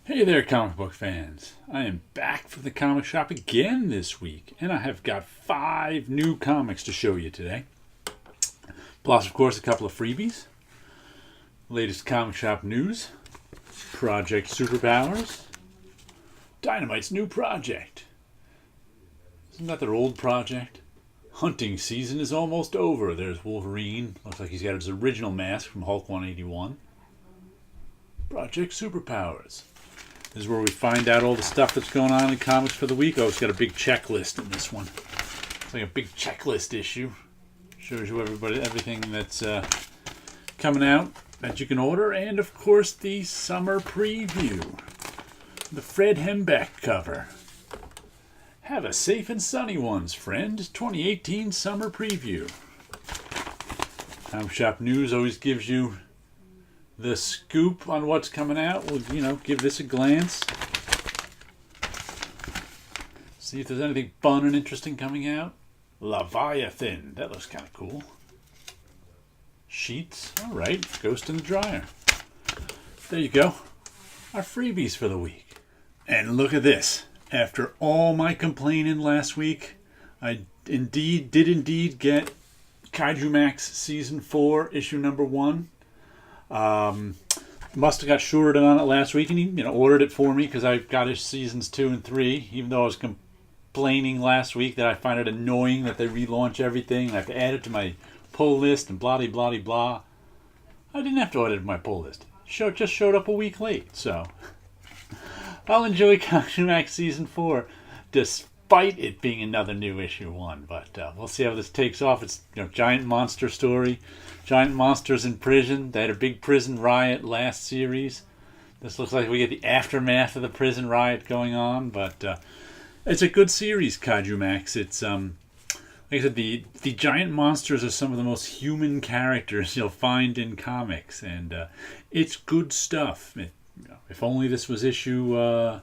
Hey there, comic book fans. I am back from the comic shop again this week, and I have got 5 new comics to show you today. Plus, of course, a couple of freebies. Latest comic shop news. Project Superpowers. Dynamite's new project. Isn't that their old project? Hunting season is almost over. There's Wolverine. Looks like he's got his original mask from Hulk 181. Project Superpowers. This is where we find out all the stuff that's going on in comics for the week. Oh, it's got a big checklist in this one. It's like a big checklist issue. Shows you everything that's coming out that you can order. And, of course, the summer preview. The Fred Hembeck cover. Have a safe and sunny ones, friend. 2018 summer preview. Comic Shop News always gives you the scoop on what's coming out. We'll, give this a glance. See if there's anything fun and interesting coming out. Leviathan. That looks kind of cool. Sheets. All right. Ghost in the dryer. There you go. Our freebies for the week. And look at this. After all my complaining last week, I did indeed get Kaiju Max Season 4, Issue Number 1. Must have got shorted on it last week, and he ordered it for me because I got his seasons 2 and 3. Even though I was complaining last week that I find it annoying that they relaunch everything and I have to add it to my pull list and blah blah blah blah. I didn't have to add it to my pull list. It just showed up a week late, so I'll enjoy Kaiju Max Season 4 despite it being another new issue 1. But we'll see how this takes off. It's giant monster story. Giant monsters in prison. They had a big prison riot last series. This looks like we get the aftermath of the prison riot going on, but it's a good series, Kaiju Max. It's like I said, the giant monsters are some of the most human characters you'll find in comics, and it's good stuff. If only this was issue. I'd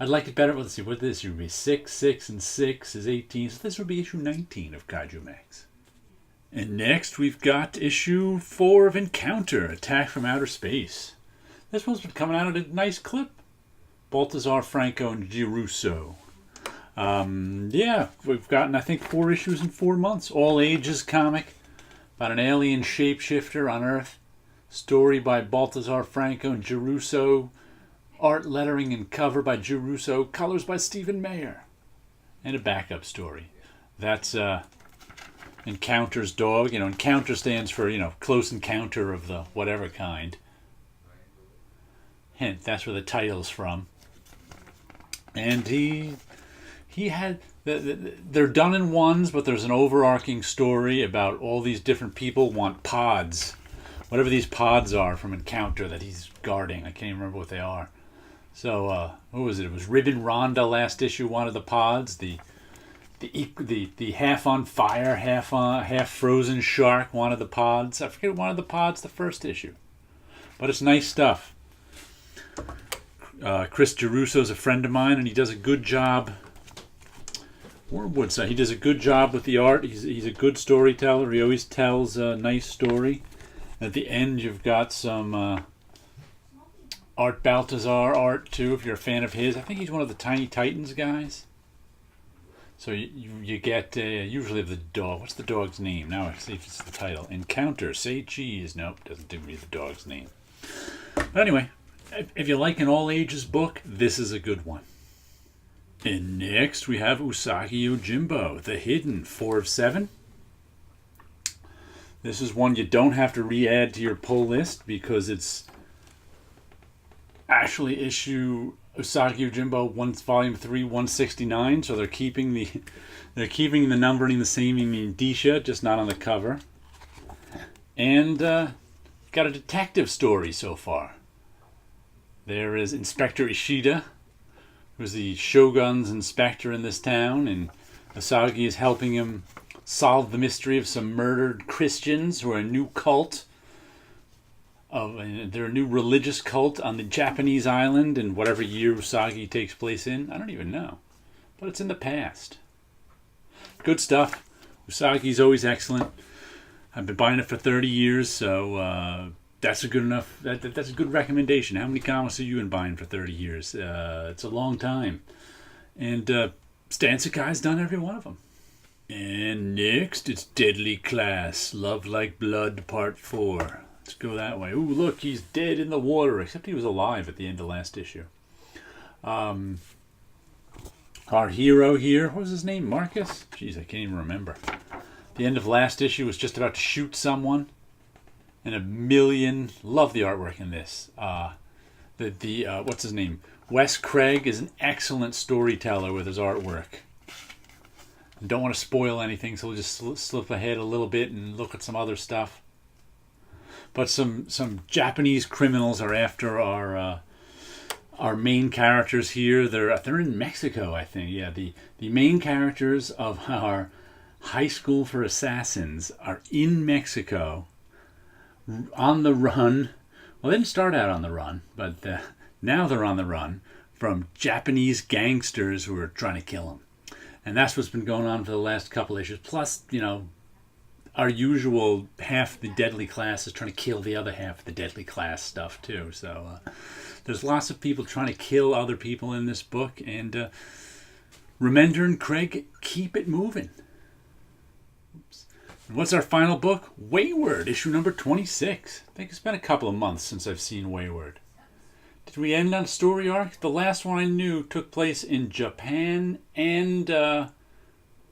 like it better. Let's see, what this would be 6, 6, and 6 is 18. So this would be issue 19 of Kaiju Max. And next we've got issue 4 of Encounter, Attack from Outer Space. This one's been coming out at a nice clip. Baltazar Franco and Girusso. We've gotten, I think, 4 issues in 4 months. All ages comic about an alien shapeshifter on Earth. Story by Baltazar Franco and Girusso. Art, lettering, and cover by Girusso. Colors by Stephen Mayer. And a backup story. That's Encounter's dog. Encounter stands for, close encounter of the whatever kind. Hint, that's where the title's from. And he had, they're done in ones, but there's an overarching story about all these different people want pods. Whatever these pods are from Encounter that he's guarding. I can't even remember what they are. So, what was it? It was Ribbon Rhonda last issue wanted the pods. The half on fire, half frozen shark wanted the pods. I forget who wanted the pods the first issue, but it's nice stuff. Chris Giarusso's a friend of mine, and he does a good job. Wormwood side, he does a good job with the art. He's a good storyteller. He always tells a nice story. At the end, you've got some Art Baltazar art too, if you're a fan of his. I think he's one of the Tiny Titans guys. So you get usually the dog. What's the dog's name? Now I see if it's the title. Encounter. Say cheese. Nope, doesn't give me the dog's name. But anyway, if you like an all ages book, this is a good one. And next we have Usagi Yojimbo, The Hidden, 4 of 7. This is one you don't have to re-add to your pull list because it's actually issue Usagi Yojimbo Volume 3, 169. So they're keeping the numbering the same in the indicia, just not on the cover. And got a detective story so far. There is Inspector Ishida, who's the Shogun's inspector in this town, and Usagi is helping him solve the mystery of some murdered Christians who are a new cult. They're a new religious cult on the Japanese island in whatever year Usagi takes place in. I don't even know. But it's in the past. Good stuff. Usagi's always excellent. I've been buying it for 30 years, so that's a good enough. That's a good recommendation. How many comics have you been buying for 30 years? It's a long time. And Stan Sakai's done every one of them. And next, it's Deadly Class, Love Like Blood, Part 4. Let's go that way. Ooh, look, he's dead in the water, except he was alive at the end of last issue. Our hero here, what was his name? Marcus? Jeez, I can't even remember. The end of last issue was just about to shoot someone. And love the artwork in this. What's his name? Wes Craig is an excellent storyteller with his artwork. And don't want to spoil anything, so we'll just slip ahead a little bit and look at some other stuff. But some Japanese criminals are after our main characters here. They're in Mexico, I think. Yeah, the main characters of our high school for assassins are in Mexico, on the run. Well, they didn't start out on the run, but now they're on the run from Japanese gangsters who are trying to kill them. And that's what's been going on for the last couple issues. Plus, our usual half the Deadly Class is trying to kill the other half of the Deadly Class stuff too. So there's lots of people trying to kill other people in this book. And Remender and Craig keep it moving. Oops. And what's our final book? Wayward, issue number 26. I think it's been a couple of months since I've seen Wayward. Did we end on a story arc? The last one I knew took place in Japan and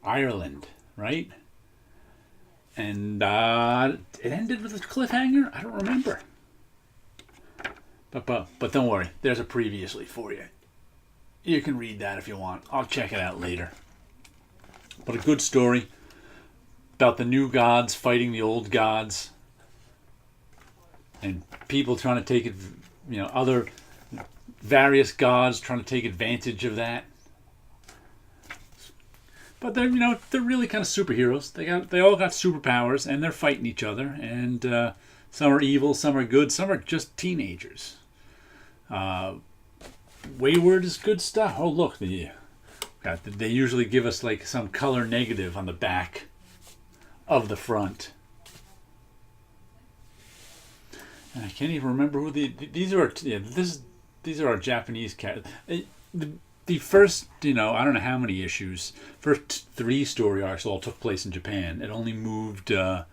Ireland, right? And it ended with a cliffhanger? I don't remember. But don't worry. There's a previously for you. You can read that if you want. I'll check it out later. But a good story about the new gods fighting the old gods. And people trying to take it, other various gods trying to take advantage of that. But they're really kind of superheroes. They all got superpowers and they're fighting each other. And some are evil, some are good, some are just teenagers. Wayward is good stuff. Oh look, they usually give us like some color negative on the back of the front. And I can't even remember who these are. Yeah, these are our Japanese characters. The first, I don't know how many issues, first 3 story arcs all took place in Japan. It only moved to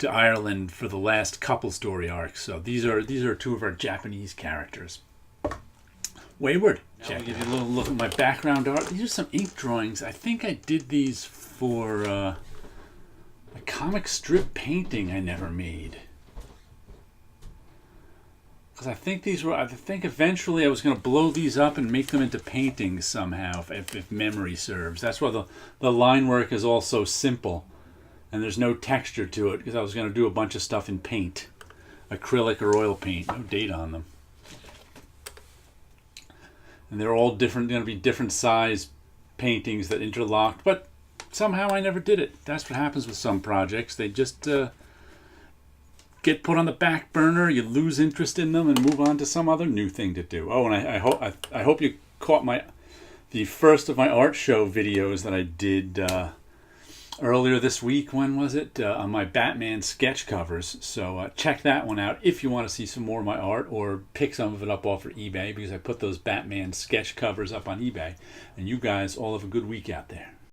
Ireland for the last couple story arcs. So these are 2 of our Japanese characters. Wayward. Check. I'll give you a little look at my background art. These are some ink drawings. I think I did these for a comic strip painting I never made. Because I think eventually I was going to blow these up and make them into paintings somehow, if memory serves. That's why the line work is all so simple. And there's no texture to it, because I was going to do a bunch of stuff in paint. Acrylic or oil paint. No date on them. And they're all different, going to be different size paintings that interlocked. But somehow I never did it. That's what happens with some projects. They just get put on the back burner, you lose interest in them, and move on to some other new thing to do. Oh, and I hope you caught the first of my art show videos that I did earlier this week. When was it? On my Batman sketch covers. So check that one out if you want to see some more of my art, or pick some of it up off of eBay, because I put those Batman sketch covers up on eBay. And you guys all have a good week out there.